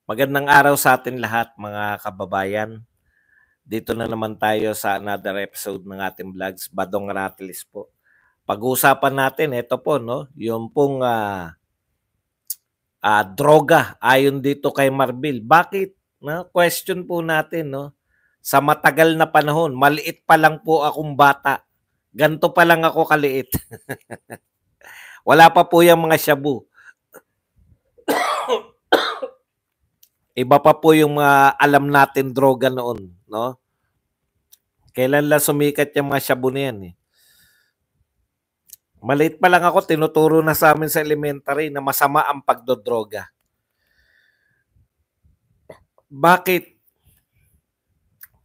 Magandang araw sa atin lahat mga kababayan. Dito na naman tayo sa another episode ng ating vlogs, Badong Rattles po. Pag-uusapan natin, ito po, no, yung pong droga ayon dito kay Marbil. Bakit? No? Question po natin, no? Sa matagal na panahon, maliit pa lang po akong bata. Ganto pa lang ako kaliit. Wala pa po yung mga shabu. Iba pa po yung mga alam natin droga noon, no? Kailan lang sumikat yung mga shabu na yan, eh. Maliit pa lang ako, tinuturo na sa amin sa elementary na masama ang pagdodroga. Bakit?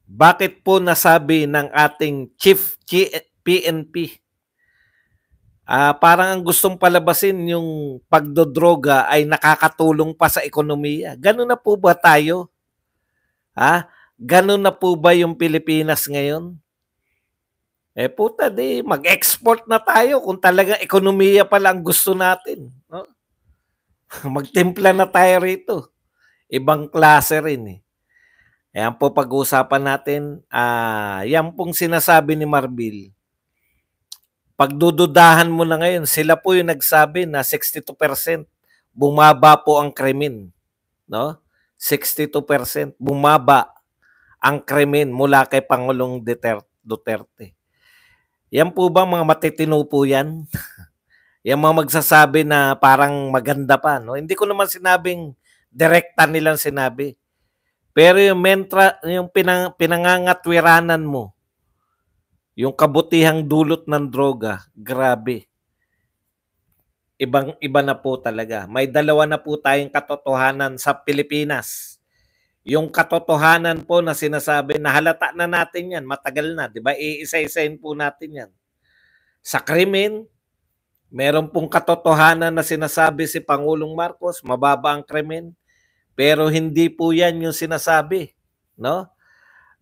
Bakit po nasabi ng ating Chief PNP? Parang ang gustong palabasin yung pagdodroga ay nakakatulong pa sa ekonomiya. Ganun na po ba tayo? Ganun na po ba yung Pilipinas ngayon? Puta di, mag-export na tayo kung talagang ekonomiya pala ang gusto natin. No? Magtimpla na tayo rito. Ibang klase rin eh. Ayan po pag-uusapan natin. Yan pong sinasabi ni Marbil. Pagdududahan mo na ngayon, sila po yung nagsabi na 62% bumaba po ang krimen. No? 62% bumaba ang krimen mula kay Pangulong Duterte. Yan po ba mga matitino po yan? Yung mga magsasabi na parang maganda pa. No? Hindi ko naman sinabing direkta nilang sinabi. Pero yung pinangangatwiranan mo, yung kabutihang dulot ng droga, grabe. Ibang-iba na po talaga. May dalawa na po tayong katotohanan sa Pilipinas. Yung katotohanan po na sinasabi, nahalata na natin yan, matagal na, di ba? Iisa-isain po natin yan. Sa krimen, meron pong katotohanan na sinasabi si Pangulong Marcos, mababa ang krimen, pero hindi po yan yung sinasabi, no?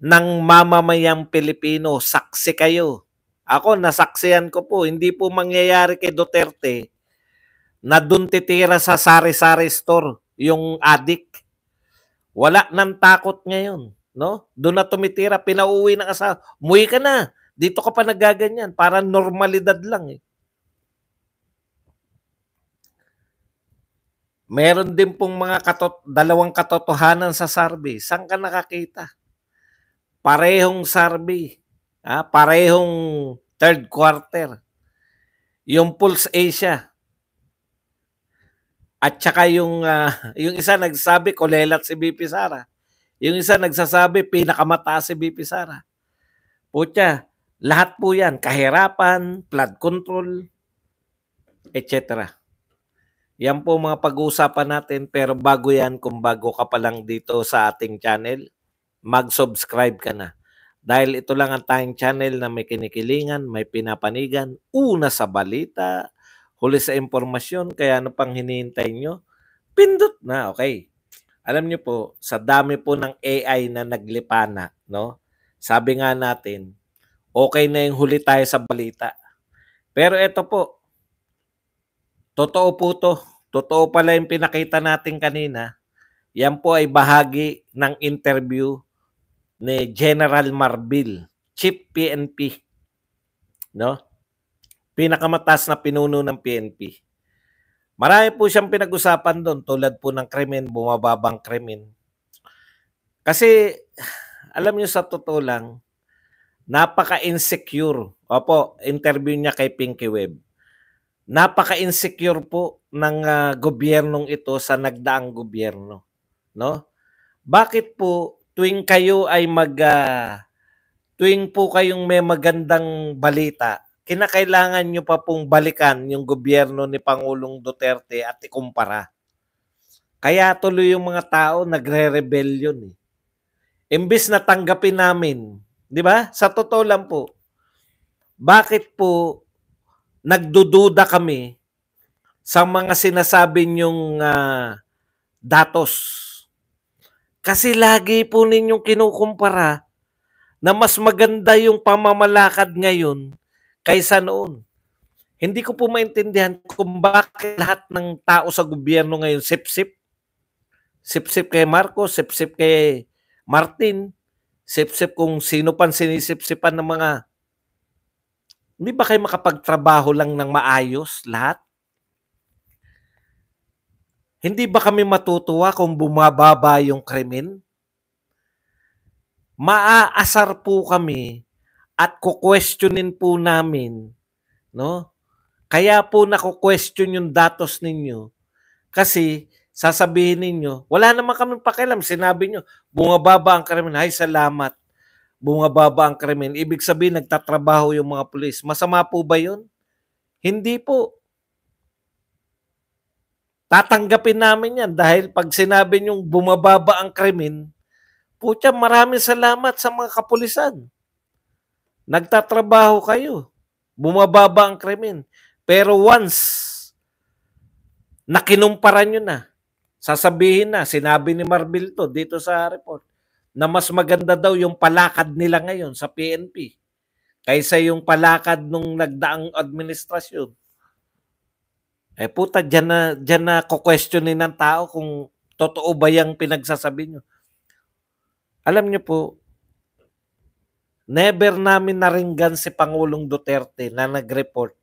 Ng mamamayang Pilipino, saksi kayo. Ako, nasaksihan ko po, hindi po mangyayari kay Duterte na dun titira sa sari-sari store yung adik. Wala nang takot ngayon, no? Doon na tumitira, pinauwi ng asawa. Umuwi ka na. Dito ka pa nagaganyan. Parang normalidad lang eh. Meron din pong mga dalawang katotohanan sa survey. Saan ka nakakita? Parehong survey. Parehong third quarter. Yung Pulse Asia. At saka yung isa nagsabi, kolelat si BP Sara. Yung isa nagsasabi, pinakamataas si BP Sara. Putya, lahat po yan, kahirapan, flood control, etc. Yan po mga pag-uusapan natin, pero bago yan, kung bago ka pa lang dito sa ating channel, mag-subscribe ka na. Dahil ito lang ang tayong channel na may kinikilingan, may pinapanigan, una sa balita, huli sa impormasyon, kaya ano pang hinihintay nyo? Pindot na, okay. Alam nyo po, sa dami po ng AI na naglipana, no? Sabi nga natin, okay na yung huli tayo sa balita. Pero ito po, totoo po to. Totoo pala yung pinakita natin kanina. Yan po ay bahagi ng interview ni General Marbil, Chief PNP. No? Pinakamataas na pinuno ng PNP. Marami po siyang pinag-usapan doon tulad po ng krimen, bumababang krimen. Kasi alam niyo sa totoo lang, napaka-insecure. Opo, interview niya kay Pinky Web. Napaka-insecure po ng gobyernong ito sa nagdaang gobyerno, no? Bakit po tuwing kayo ay tuwing po kayong may magandang balita, kinakailangan nyo pa pong balikan yung gobyerno ni Pangulong Duterte at ikumpara. Kaya tuloy yung mga tao nagre-rebellion eh. Imbis na tanggapin namin, di ba? Sa totoo lang po, bakit po nagdududa kami sa mga sinasabi niyong datos? Kasi lagi po ninyong kinukumpara na mas maganda yung pamamalakad ngayon kaysa noon. Hindi ko po maintindihan kung bakit lahat ng tao sa gobyerno ngayon sip-sip. Sip-sip kay Marcos, sip-sip kay Martin, sip-sip kung sino pan sinisip-sipan ng mga... Hindi ba kayo makapagtrabaho lang ng maayos lahat? Hindi ba kami matutuwa kung bumababa yung krimen? Maaasar po kami at kukwestiyonin po namin, no? Kaya po nako-question yung datos ninyo kasi sasabihin ninyo, wala naman kami pakialam, sinabi nyo, bumababa ang krimen, ay salamat, bumababa ang krimen. Ibig sabihin, nagtatrabaho yung mga pulis. Masama po ba yun? Hindi po. Tatanggapin namin yan dahil pag sinabi nyong bumababa ang krimen, putya, maraming salamat sa mga kapulisan. Nagtatrabaho kayo. Bumababa ang krimen. Pero once na kinumpara nyo na, sasabihin na, sinabi ni Marbil to dito sa report, na mas maganda daw yung palakad nila ngayon sa PNP kaysa yung palakad nung nagdaang administrasyon. Eh puta, dyan na kukwestiyonin ng tao kung totoo ba yung pinagsasabi nyo. Alam nyo po, never namin naringgan si Pangulong Duterte na nag-report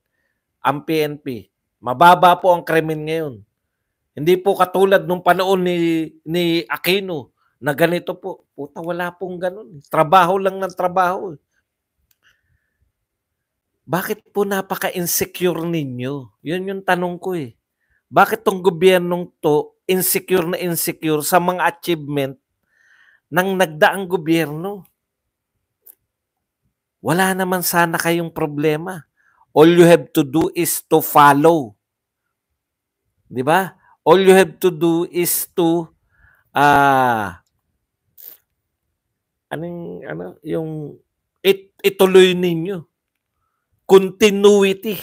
ang PNP. Mababa po ang krimen ngayon. Hindi po katulad nung panahon ni Aquino na ganito po. Puta, wala pong ganun. Trabaho lang ng trabaho. Bakit po napaka-insecure ninyo? Yun yung tanong ko eh. Bakit tong gobyernong to insecure na insecure sa mga achievement ng nagdaang gobyerno? Wala naman sana kayong problema. All you have to do is to follow. Di ba? All you have to do is to ituloy ninyo. Continuity.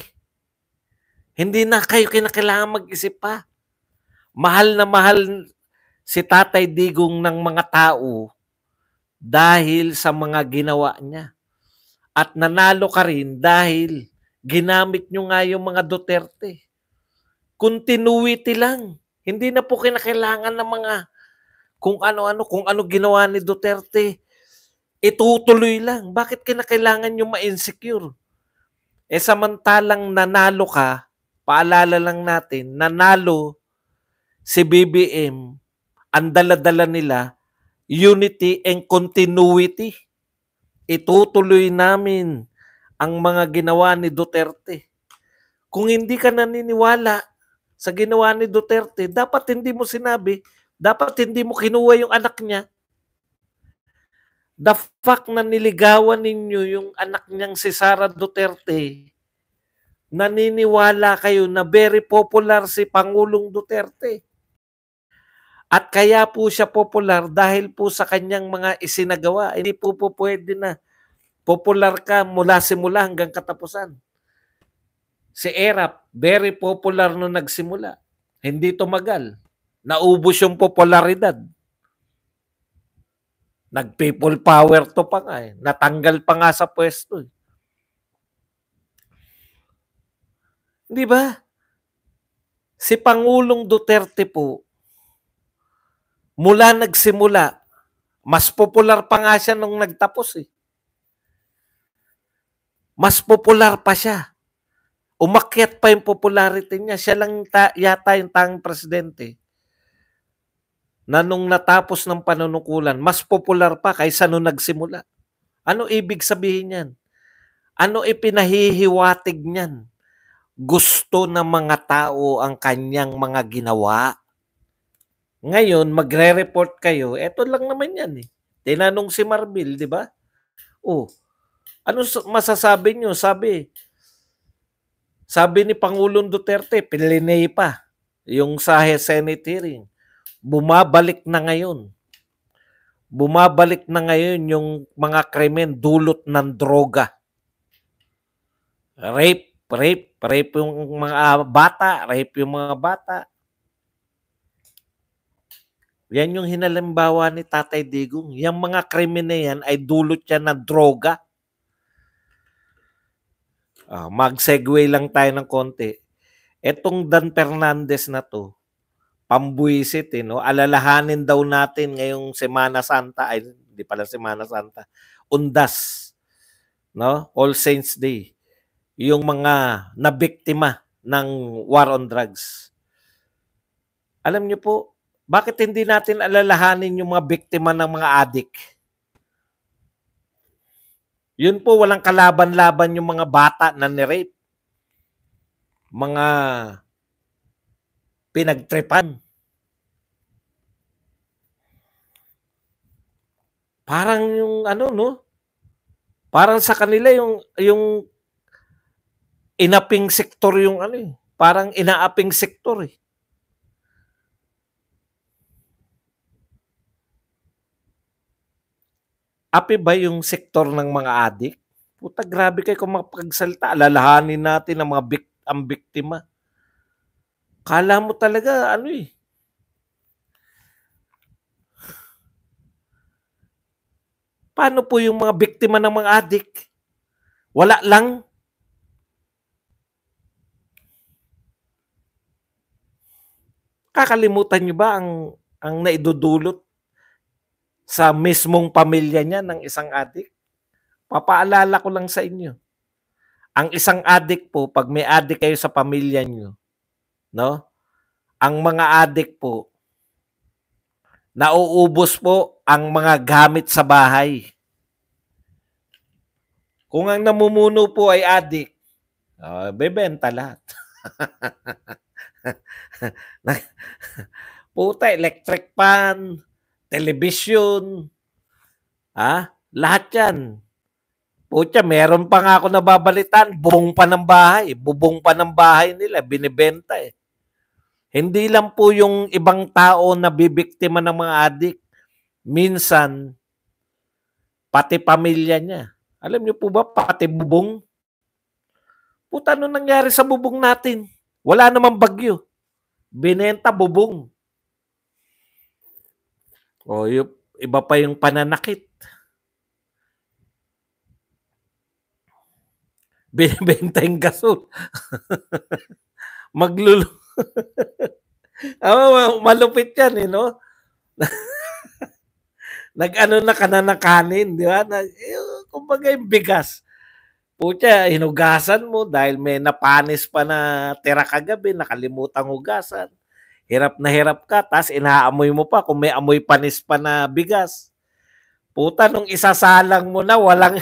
Hindi na kayo kinakailangan mag-isip pa. Mahal na mahal si Tatay Digong ng mga tao dahil sa mga ginawa niya. At nanalo ka rin dahil ginamit nyo nga yung mga Duterte. Continuity lang. Hindi na po kinakailangan ng mga kung ano ginawa ni Duterte. Itutuloy lang. Bakit kinakailangan nyo ma-insecure? Eh samantalang nanalo ka, paalala lang natin, nanalo si BBM, ang dala-dala nila, unity and continuity. Itutuloy namin ang mga ginawa ni Duterte. Kung hindi ka naniniwala sa ginawa ni Duterte, dapat hindi mo sinabi, dapat hindi mo kinuha yung anak niya. The fact na niligawan ninyo yung anak niyang si Sara Duterte, naniniwala kayo na very popular si Pangulong Duterte. At kaya po siya popular dahil po sa kanyang mga isinagawa. Hindi po pwede na popular ka mula simula hanggang katapusan. Si Erap, very popular nung nagsimula. Hindi tumagal. Naubos yung popularidad. Nag-people power to pa nga eh. Natanggal pa nga sa pwesto eh. Di ba? Si Pangulong Duterte po, mula nagsimula, mas popular pa nga siya nung nagtapos eh. Mas popular pa siya. Umakyat pa yung popularity niya. Siya lang yata yung tanging presidente na nung natapos ng panunukulan, mas popular pa kaysa nung nagsimula. Ano ibig sabihin yan? Ano ipinahihiwatig niyan? Gusto ng mga tao ang kanyang mga ginawa. Ngayon, magre-report kayo, eto lang naman yan eh. Tinanong si Marbil, di ba? Oh, ano masasabi nyo? Sabi ni Pangulong Duterte, pilinay pa yung sa Senate hearing. Bumabalik na ngayon. Bumabalik na ngayon yung mga krimen dulot ng droga. Rape yung mga bata, Yan yung hinalimbawa ni Tatay Digong. Yung mga krimen na yan ay dulot yan ng droga. Mag-segue lang tayo ng konti. Etong Dan Fernandez na to, pambuwisit, no? Alalahanin daw natin ngayong Semana Santa, ay hindi pala Semana Santa, Undas, no? All Saints Day. Yung mga nabiktima ng war on drugs. Alam niyo po, bakit hindi natin alalahanin yung mga biktima ng mga adik? Yun po, walang kalaban-laban yung mga bata na ni-rape. Mga pinagtripan. Parang yung ano, no? Parang sa kanila yung inaping sektor yung ano eh. Parang inaaping sektor eh. Api ba yung sektor ng mga adik? Puta, grabe kayo kung mapagsalita. Alalahanin natin ang mga ang biktima. Kala mo talaga, ano eh. Paano po yung mga biktima ng mga adik? Wala lang. Kakalimutan nyo ba ang naidudulot sa mismong pamilya niya ng isang adik? Papaalala ko lang sa inyo. Ang isang adik po, pag may adik kayo sa pamilya niyo, no? Ang mga adik po, nauubos po ang mga gamit sa bahay. Kung ang namumuno po ay adik, bebenta lahat. Puta, electric fan, television, lahat yan. Puta, meron pa nga ako nababalitan, bubong pa ng bahay nila, binibenta eh. Hindi lang po yung ibang tao na bibiktima ng mga adik, minsan, pati pamilya niya. Alam niyo po ba, pati bubong? Puta, ano nangyari sa bubong natin? Wala namang bagyo. Binenta bubong. O, yung, iba pa yung pananakit. Binibenta yung gasol. Maglulo. Malupit yan, eh, no? Nag-ano na kananakanin, di ba? Kumbaga yung bigas. Pucha, hinugasan mo dahil may napanis pa na tira kagabi, nakalimutang hugasan. Hirap na hirap ka, tapos inaamoy mo pa kung may amoy panis pa na bigas. Puta, nung isasalang mo na, walang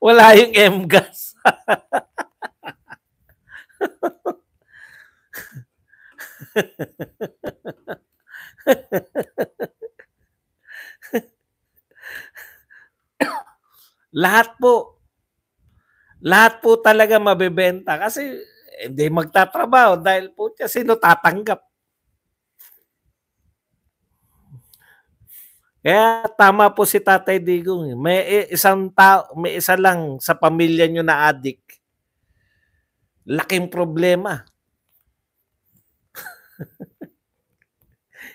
wala yung M-gas. Lahat po talaga mabebenta kasi hindi magtatrabaho dahil po sino tatanggap. Kaya tama po si Tatay Digong. May isa lang sa pamilya nyo na addict. Laking problema.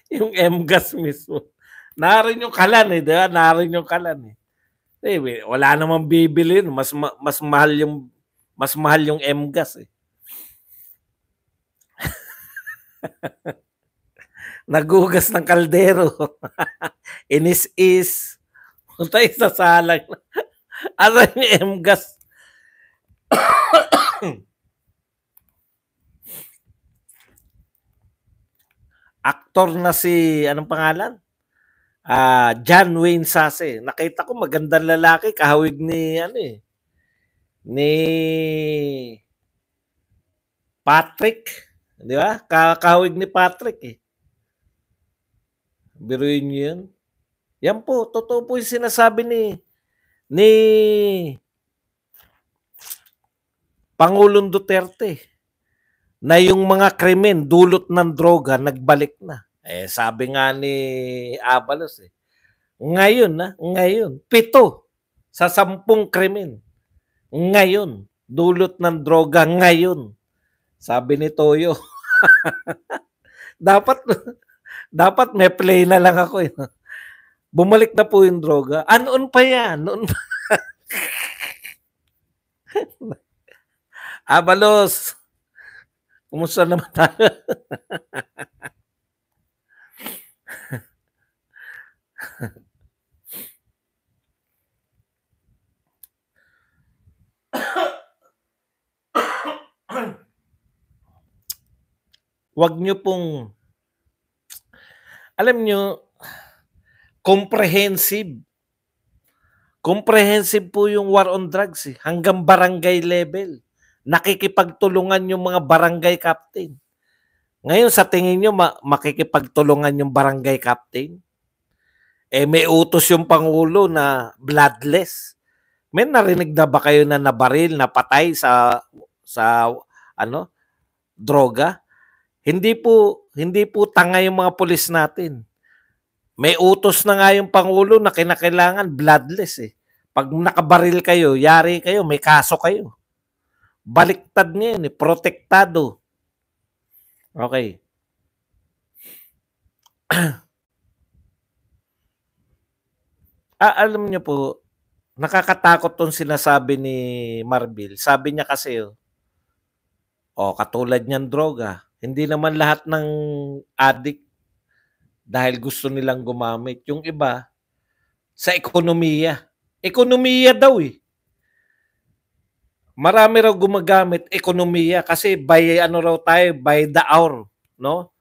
Yung M-gas mismo. Narin yung kalan eh, diba? Narin yung kalan eh. Wala namang bibili, mas mahal yung M-gas eh. Nagugas ng kaldero. Inis-is. Punta isasalang. Ano yung M-gas? Aktor na si, anong pangalan? John Wayne Sase. Nakita ko magandang lalaki, kahawig ni, ni Patrick. Di ba? Kahawig ni Patrick eh. Biruin niyo yun. Yan po, totoo po yung sinasabi ni Pangulong Duterte na yung mga krimen dulot ng droga nagbalik na. Sabi nga ni Abalos ngayon 7 sa 10 krimen ngayon dulot ng droga ngayon. Sabi ni Toyo. dapat may play na lang ako. Bumalik na po yung droga. Noon pa yan. Noon pa. Abalos. Kumusta naman tayo? Wag niyo pong alam niyo, comprehensive. Comprehensive po yung war on drugs, eh, hanggang barangay level. Nakikipagtulungan yung mga barangay captain. Ngayon sa tingin niyo makikipagtulungan yung barangay captain? Eh may utos yung pangulo na bloodless. May narinig na ba kayo na nabaril, napatay sa ano, droga? Hindi po tanga yung mga pulis natin. May utos na nga yung pangulo na kinakailangan bloodless, eh. Pag nakabaril kayo, yari kayo, may kaso kayo. Baliktad ngayon, eh, protektado. Okay. Alam niyo po, nakakatakot tong sinasabi ni Marbil. Sabi niya kasi, katulad niyan droga, hindi naman lahat ng addict dahil gusto nilang gumamit. Yung iba, sa ekonomiya. Ekonomiya daw, eh. Marami raw gumagamit ekonomiya kasi by ano raw tayo, by the hour, no?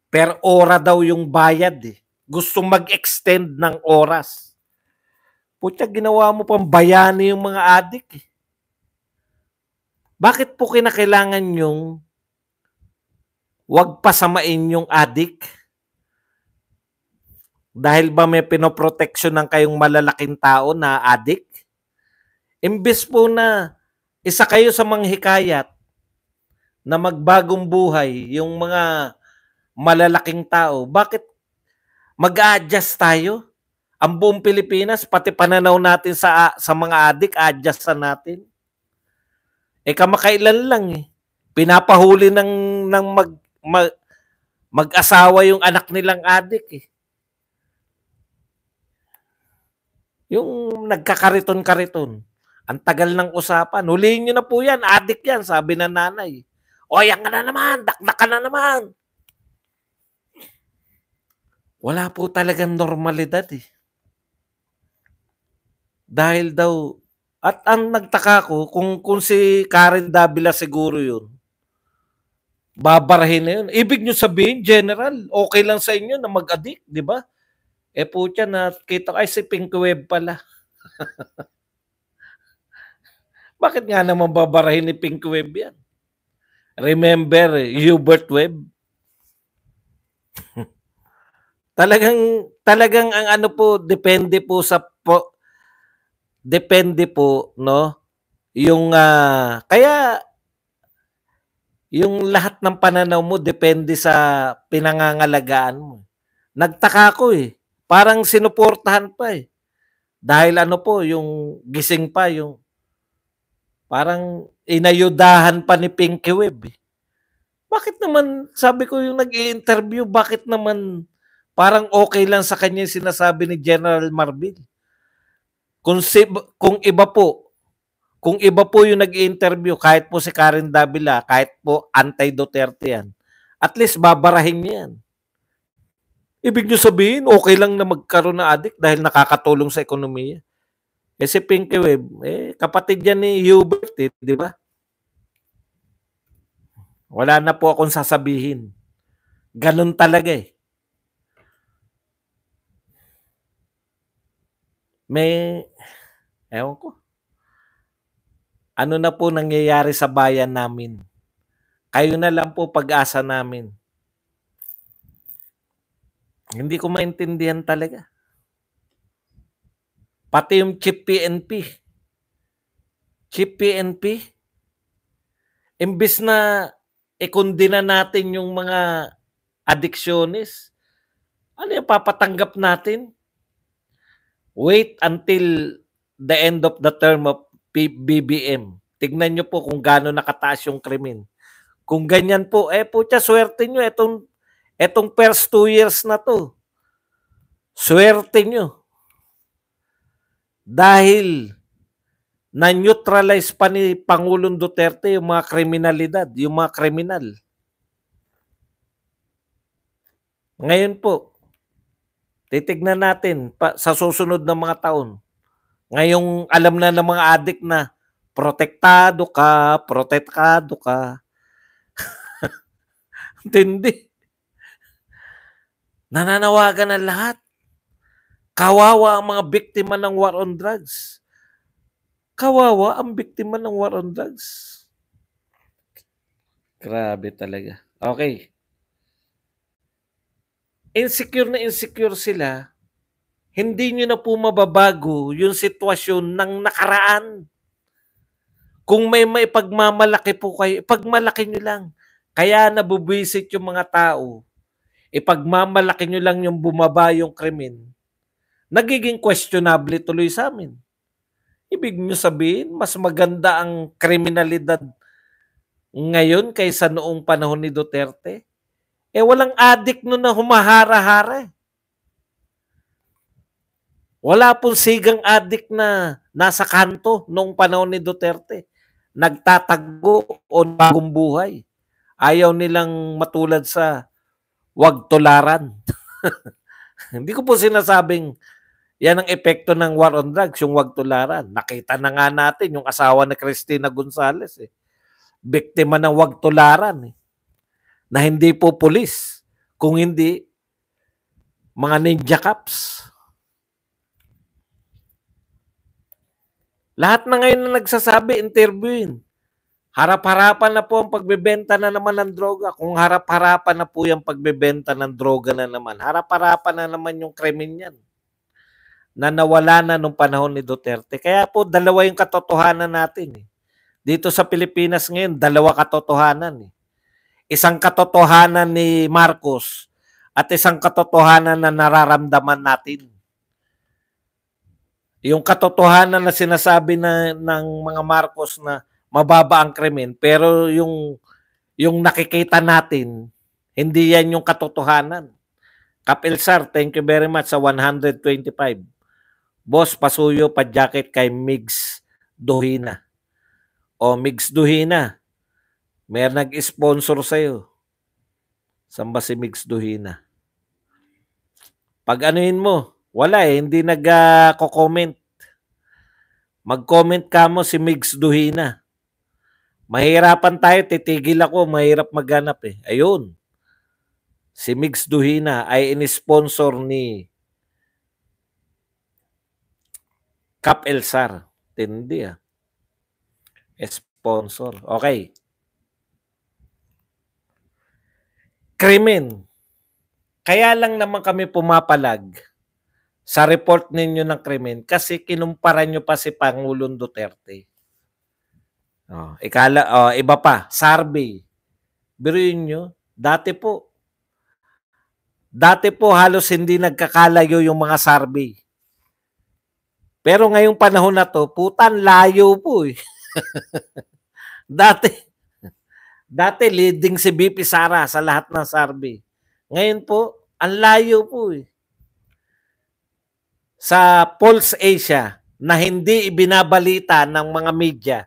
Per ora daw yung bayad, eh. Gustong mag-extend ng oras. Putya, ginawa mo pang bayani yung mga adik, eh. Bakit po kinakailangan yung wag pasamain yung adik? Dahil ba may pinoproteksyon ng kayong malalaking tao na adik? Imbes po na isa kayo sa mga hikayat na magbagong buhay yung mga malalaking tao, bakit mag-a-adjust tayo? Ang buong Pilipinas, pati pananaw natin sa mga adik, adjust na natin. Eh kamakailan lang, eh. Pinapahuli ng mag-asawa yung anak nilang adik, eh. Yung nagkakariton-kariton. Ang tagal ng usapan. Huliin nyo na po yan. Adik yan, sabi ng nanay. O, yan ka na naman. Dakdak ka na naman. Wala po talagang normalidad, eh. Dahil daw, at ang nagtaka ko, kung si Karen Davila siguro yun, babarahin na yun. Ibig nyo sabihin, General, okay lang sa inyo na mag-addict, di ba? Eh putya, nakita ko, ay si Pink Web pala. Bakit nga naman babarahin ni Pink Web yan? Remember, Hubert Webb? Talagang ang ano po, depende po, no? Yung, kaya, yung lahat ng pananaw mo, depende sa pinangangalagaan mo. Nagtaka ko, eh. Parang sinuportahan pa, eh. Dahil ano po, yung gising pa, yung parang inayudahan pa ni Pinky Webb, eh. Bakit naman, sabi ko yung nag-i-interview, bakit naman parang okay lang sa kanya yung sinasabi ni General Marbil? Kung iba po yung nag-i-interview, kahit po si Karen Davila, kahit po anti-Duterte yan, at least babarahin niya yan. Ibig nyo sabihin, okay lang na magkaroon ng addict dahil nakakatulong sa ekonomiya. Eh si Pinky Webb, kapatid yan ni Hubert, eh, di ba? Wala na po akong sasabihin. Ganun talaga, eh. Ewan ko. Ano na po nangyayari sa bayan namin? Kayo na lang po pag-asa namin. Hindi ko maintindihan talaga. Pati yung Chief PNP, imbis na ikundina natin yung mga addictionist, ano yung papatanggap natin? Wait until the end of the term of BBM. Tignan nyo po kung gaano nakataas yung krimen. Kung ganyan po, putya, swerte nyo. Etong first 2 years na to. Swerte nyo. Dahil na-neutralize pa ni Pangulong Duterte yung mga kriminalidad, yung mga kriminal. Ngayon po, titignan natin sa susunod na mga taon. Ngayong alam na ng mga adik na protektado ka. Hindi. Nananawagan ang lahat. Kawawa ang mga biktima ng war on drugs. Kawawa ang biktima ng war on drugs. Grabe talaga. Okay. Insecure sila. Hindi nyo na po mababago yung sitwasyon ng nakaraan. Kung may maipagmamalaki po kayo, ipagmalaki nyo lang. Kaya nabubwisit yung mga tao. Ipagmamalaki nyo lang yung bumaba yung krimen. Nagiging questionable tuloy sa amin. Ibig nyo sabihin, mas maganda ang kriminalidad ngayon kaysa noong panahon ni Duterte? Walang adik no na humahara-hara. Wala pong sigang adik na nasa kanto noong panahon ni Duterte. Nagtatago o bagong buhay. Ayaw nilang matulad sa wag tularan. Hindi ko po sinasabing yan ang epekto ng war on drugs, yung wag tularan. Nakita na nga natin yung asawa ni Cristina Gonzales. Biktima ng wag tularan. Na hindi po pulis, kung hindi mga ninja cops. Lahat na ngayon na nagsasabi, interviewin. Harap-harapan na po ang pagbebenta na naman ng droga. Kung harap-harapan na po yung pagbebenta ng droga na naman, harap-harapan na naman yung krimen yan na nawala na nung panahon ni Duterte. Kaya po, dalawa yung katotohanan natin. Dito sa Pilipinas ngayon, dalawa katotohanan. Isang katotohanan ni Marcos at isang katotohanan na nararamdaman natin. Yung katotohanan na sinasabi ng mga Marcos na mababa ang krimen, pero yung nakikita natin, hindi yan yung katotohanan. Kap Elsar, thank you very much sa 125. Boss, pasuyo pa jacket kay Migs Duhina. O Migs Duhina, may nag-sponsor sa'yo. Saan ba si Migs Duhina? Pag anuhin mo, wala hindi nag-comment. Mag-comment ka mo si Migs Duhina. Mahirapan tayo, titigil ako, mahirap maghanap Ayun. Si Migs Duhina ay in-sponsor ni Kap Elsar. Tindi Sponsor. Okay. Krimen. Kaya lang naman kami pumapalag sa report ninyo ng krimen kasi kinumpara nyo pa si Pangulong Duterte. Iba pa, survey. Biruin nyo, dati po halos hindi nagkakalayo yung mga survey. Pero ngayong panahon na to, putan layo po Dati leading si BP Sara sa lahat ng survey. Ngayon po, ang layo po Sa Pulse Asia na hindi ibinabalita ng mga media.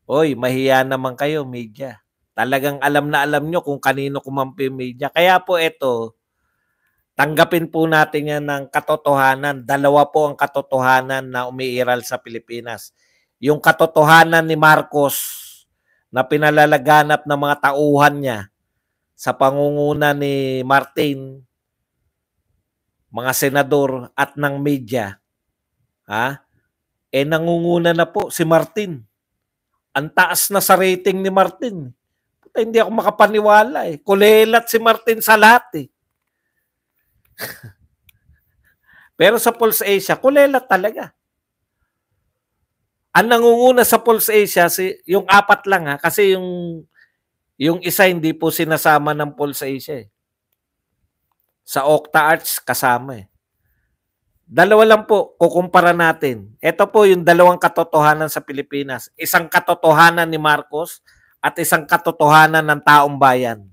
Oy, mahiya naman kayo, media. Talagang alam na alam nyo kung kanino kumampi yung media. Kaya po ito, tanggapin po natin yan ng katotohanan. Dalawa po ang katotohanan na umiiral sa Pilipinas. Yung katotohanan ni Marcos na pinalalaganap ng mga tauhan niya sa pangunguna ni Martin, mga senador at ng media. Nangunguna na po si Martin. Ang taas na sa rating ni Martin. Hindi ako makapaniwala Kulelat si Martin sa lahat Pero sa Pulse Asia, kulelat talaga. Ang nangunguna sa Pulse Asia, yung 4 lang kasi yung isa hindi po sinasama ng Pulse Asia Sa Octa Arts kasama Dalawa lang po, kukumpara natin. Ito po yung dalawang katotohanan sa Pilipinas. Isang katotohanan ni Marcos at isang katotohanan ng taong bayan.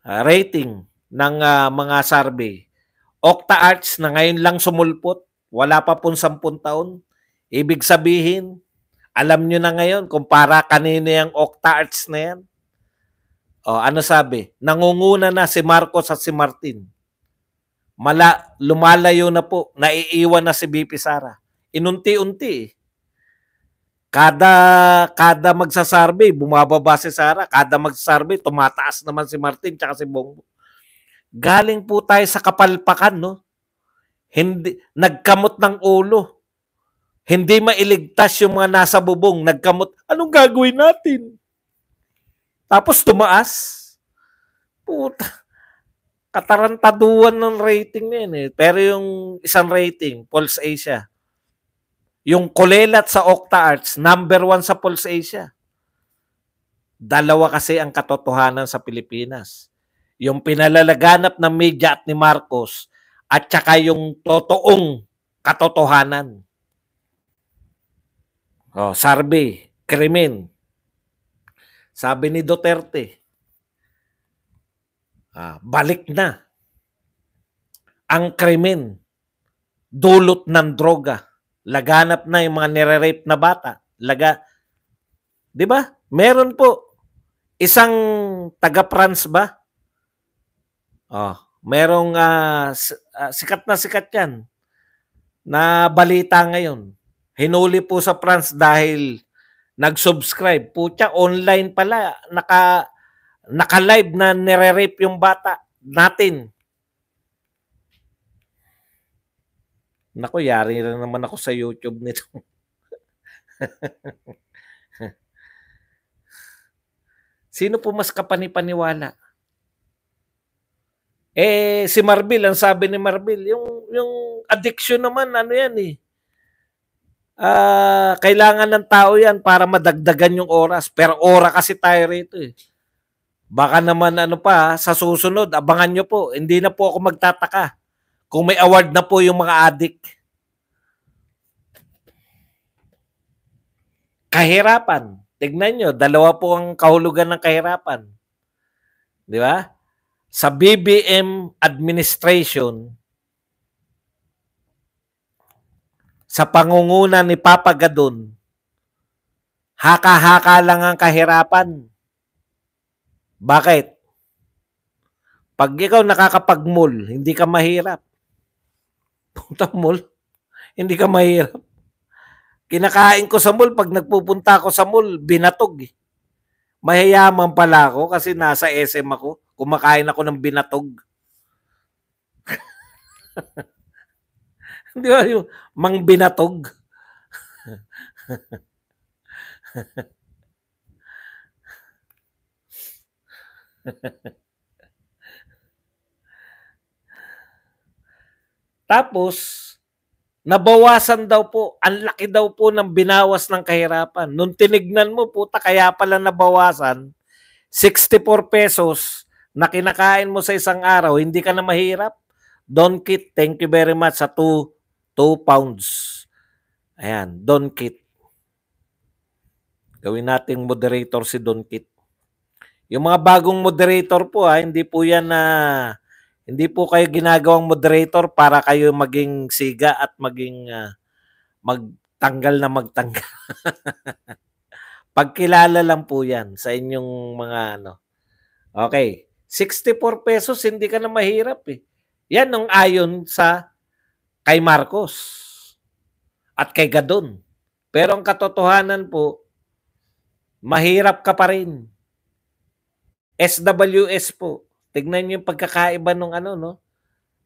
Rating ng mga survey. Octa Arts na ngayon lang sumulpot, wala pa pong 10 taon, Ibig sabihin, alam nyo na ngayon kung para kanino yung octa-arts na yan. O, ano sabi? Nangunguna na si Marcos at si Martin. Lumalayo na po. Naiiwan na si BP Sara. Inunti-unti. Kada magsasarvey, bumababa si Sara. Kada magsasarvey, tumataas naman si Martin tsaka si Bongbong. Galing po tayo sa kapalpakan, no? Hindi, nagkamot ng ulo. Hindi mailigtas yung mga nasa bubong. Nagkamot. Anong gagawin natin? Tapos tumaas. Puta. Katarantaduan ng rating na yun eh. Pero yung isang rating, Pulse Asia. Yung kulelat sa octa-arts, number 1 sa Pulse Asia. Dalawa kasi ang katotohanan sa Pilipinas. Yung pinalalaganap ng media at ni Marcos at saka yung totoong katotohanan. Oh, survey, krimen. Sabi ni Duterte, balik na ang krimen, dulot ng droga. Laganap na yung mga nire-rape na bata. Di ba? Meron po isang taga-France ba? Merong sikat na sikat yan na balita ngayon. Hinuli po sa France dahil nag-subscribe. Putya, online pala. Naka-live na nire-rape yung bata natin. Naku, yari na naman ako sa YouTube nito. Sino po mas kapanipaniwala? Si Marbil, ang sabi ni Marbil, yung addiction naman, ano yan eh. Kailangan ng tao yan para madagdagan yung oras. Pero ora kasi tayo rito eh. Baka naman sa susunod, abangan nyo po. Hindi na po ako magtataka kung may award na po yung mga addict. Kahirapan. Tignan nyo, dalawa po ang kahulugan ng kahirapan. Di ba? Sa BBM administration, sa pangunguna ni Papa Gadon, haka-haka lang ang kahirapan. Bakit? Pag ikaw nakakapag-mall, hindi ka mahirap. Punta mall, hindi ka mahirap. Kinakain ko sa mall, pag nagpupunta ako sa mall, binatog eh. Mayayaman pala ako kasi nasa SM ako. Kumakain ako ng binatog. Di ba yung mang binatog? Tapos, nabawasan daw po, ang laki daw po ng binawas ng kahirapan. Nung tinignan mo, puta, kaya pala nabawasan, 64 pesos na kinakain mo sa isang araw, hindi ka na mahirap. Don Kit, thank you very much sa 2 pounds. Ayan, Don Kit. Gawin nating moderator si Don Kit. Yung mga bagong moderator po, hindi po yan hindi po kayo ginagawang moderator para kayo maging siga at maging magtanggal na magtanggal. Pagkilala lang po yan sa inyong mga Okay. 64 pesos, hindi ka na mahirap eh. Yan ang ayon sa kay Marcos at kay Gadon. Pero ang katotohanan po, mahirap ka pa rin. SWS po. Tignan niyo yung pagkakaiba ng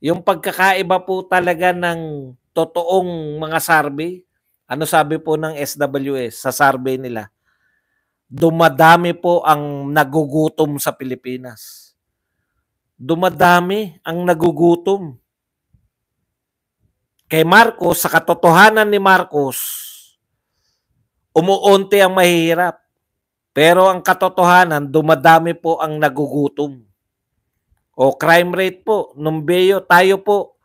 Yung pagkakaiba po talaga ng totoong mga survey. Ano sabi po ng SWS sa survey nila? Dumadami po ang nagugutom sa Pilipinas. Dumadami ang nagugutom. Kay Marcos, sa katotohanan ni Marcos, umuunti ang mahihirap. Pero ang katotohanan, dumadami po ang nagugutom. O crime rate po, Numbeo, tayo po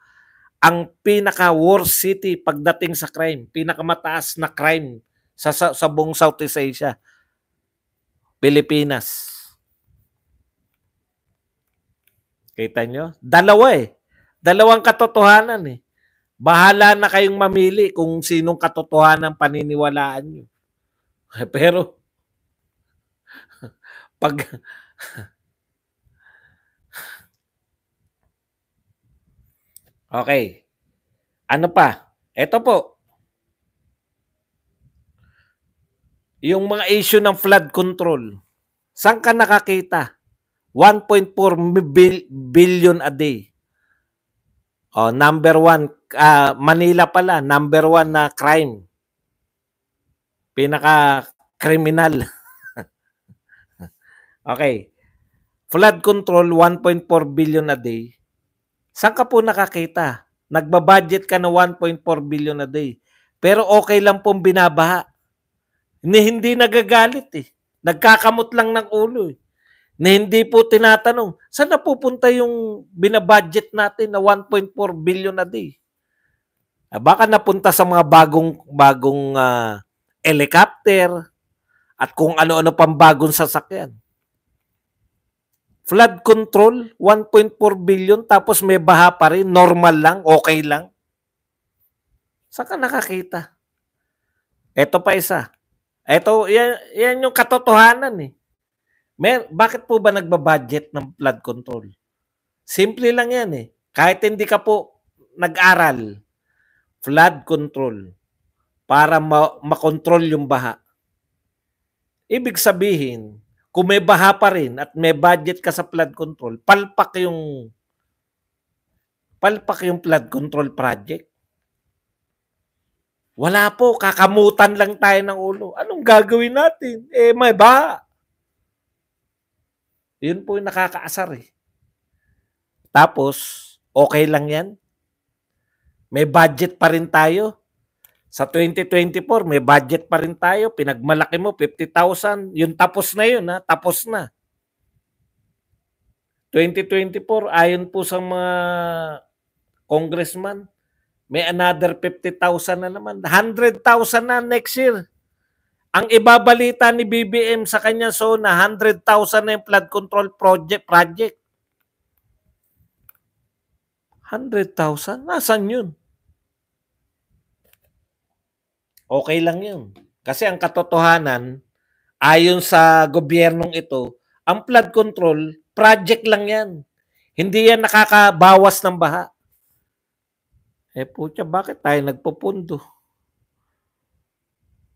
ang pinaka-worst city pagdating sa crime. Pinakamataas na crime sa buong Southeast Asia. Pilipinas. Kita nyo? Dalawa eh. Dalawang katotohanan eh. Bahala na kayong mamili kung sinong katotohanan paniniwalaan nyo. Pero, pag... Okay. Ano pa? Ito po. Yung mga issue ng flood control. Saan ka nakakita? 1.4 billion a day. Number one, Manila pala, number one na crime. Pinaka-criminal. Okay. Flood control, 1.4 billion a day. Saan ka po nakakita? Nagbabudget ka na 1.4 billion a day. Pero okay lang pong binabaha. Hindi nagagalit eh. Nagkakamot lang ng ulo eh. Na hindi po tinatanong, saan napupunta yung binabudget natin na 1.4 billion a day? Baka napunta sa mga bagong helicopter at kung ano-ano pang bagong sasakyan. Flood control, 1.4 billion tapos may baha pa rin, normal lang, okay lang. Saan ka nakakita? Ito pa isa. Ito, yan yung katotohanan eh. Bakit po ba nagbabudget ng flood control? Simple lang yan eh. Kahit hindi ka po nag-aral, flood control para makontrol yung baha. Ibig sabihin, kung may baha pa rin at may budget ka sa flood control, palpak yung flood control project. Wala po, kakamutan lang tayo ng ulo. Anong gagawin natin? May baha. Yun po yung nakakaasar eh. Tapos, okay lang yan. May budget pa rin tayo. Sa 2024, may budget pa rin tayo. Pinagmalaki mo, 50,000. Yung tapos na yun, ha? Tapos na. 2024, ayon po sa mga congressman, may another 50,000 na naman. 100,000 na next year. Ang ibabalita ni BBM sa kanya zona, 100,000 na yung flood control project. 100,000? Nasaan yun? Okay lang yun. Kasi ang katotohanan, ayon sa gobyernong ito, ang flood control, project lang yan. Hindi yan nakakabawas ng baha. Putya, bakit tayo nagpupundo?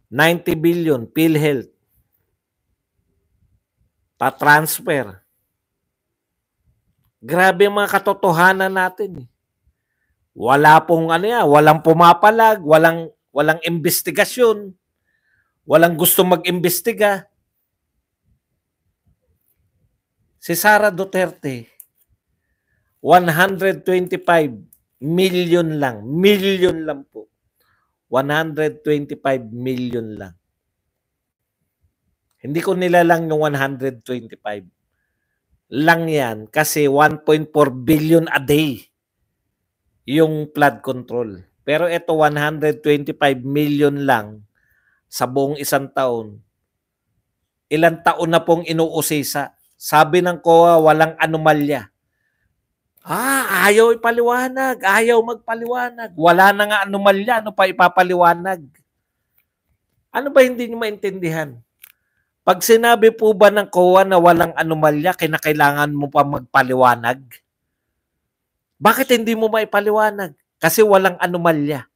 90 billion, PhilHealth. Pa-transfer. Grabe ang mga katotohanan natin. Wala pong walang pumapalag, walang investigasyon, walang gusto mag-imbestiga. Si Sara Duterte, 125 million lang. Million lang po. 125 million lang. Hindi ko nilalang yung 125. Lang yan kasi 1.4 billion a day yung flood control. Pero ito 125 million lang sa buong isang taon. Ilang taon na pong inuusisa. Sabi ng COA, walang anomalya. Ayaw ipaliwanag. Ayaw magpaliwanag. Wala na nga anomalya. Ano pa ipapaliwanag? Ano ba hindi nyo maintindihan? Pag sinabi po ba ng COA na walang anomalya, kinakailangan mo pa magpaliwanag? Bakit hindi mo maipaliwanag? Kasi walang anomalya.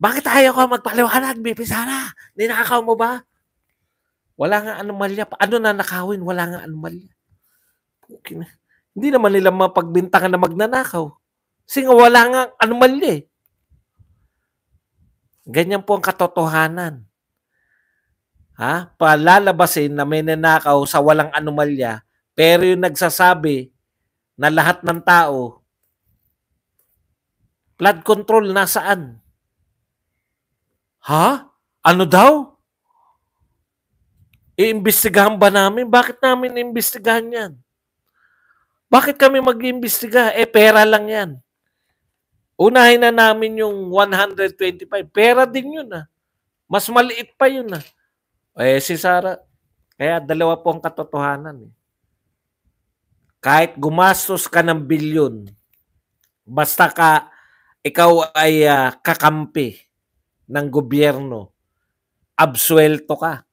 Bakit ayaw ka magpaliwanag, BP Sara? Ninakaw mo ba? Wala nga anomalya. Ano na nakawin? Wala nga anomalya. Okay na. Hindi naman nila mapagbintangan na magnanakaw. Kasi nga wala nga anomalya eh. Ganyan po ang katotohanan. Palalabasin na may nanakaw sa walang anomalya, pero yung nagsasabi na lahat ng tao, flood control nasaan? Ano daw? Iimbestigahan ba namin? Bakit namin iimbestigahan yan? Bakit kami mag-iimbestiga? Pera lang yan. Unahin na namin yung 125. Pera din yun Mas maliit pa yun si Sara, kaya dalawa po ang katotohanan. Kahit gumastos ka ng bilyon, basta ka ikaw ay kakampi ng gobyerno, absuelto ka.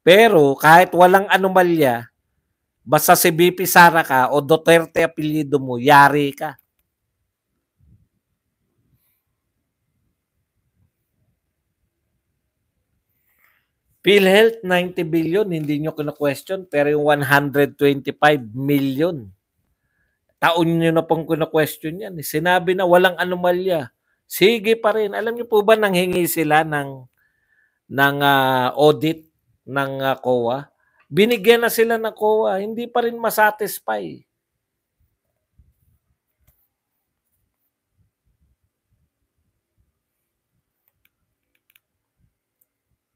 Pero kahit walang anomalya, basta si BP Sara ka o Duterte apelyido mo, yari ka. PhilHealth, 90 billion, hindi nyo kina-question, pero yung 125 million, taon nyo na pong kina-question yan. Sinabi na walang anomalya. Sige pa rin. Alam niyo po ba nanghingi sila ng audit ng COA? Binigyan na sila ng COA, hindi pa rin masatisfy.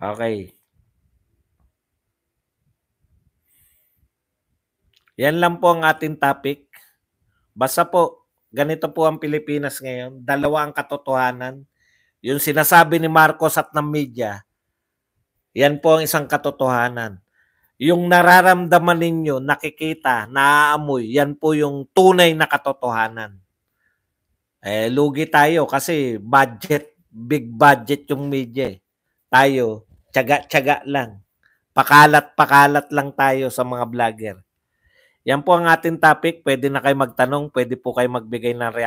Okay. Yan lang po ang ating topic. Basta po, ganito po ang Pilipinas ngayon. Dalawa ang katotohanan. Yung sinasabi ni Marcos at ng media, yan po ang isang katotohanan. Yung nararamdaman ninyo, nakikita, naaamoy, yan po yung tunay na katotohanan. Lugi tayo kasi big budget yung media. Tayo, tiyaga-tiyaga lang. Pakalat-pakalat lang tayo sa mga vlogger. Yan po ang ating topic. Pwede na kayo magtanong, pwede po kayo magbigay ng reaction.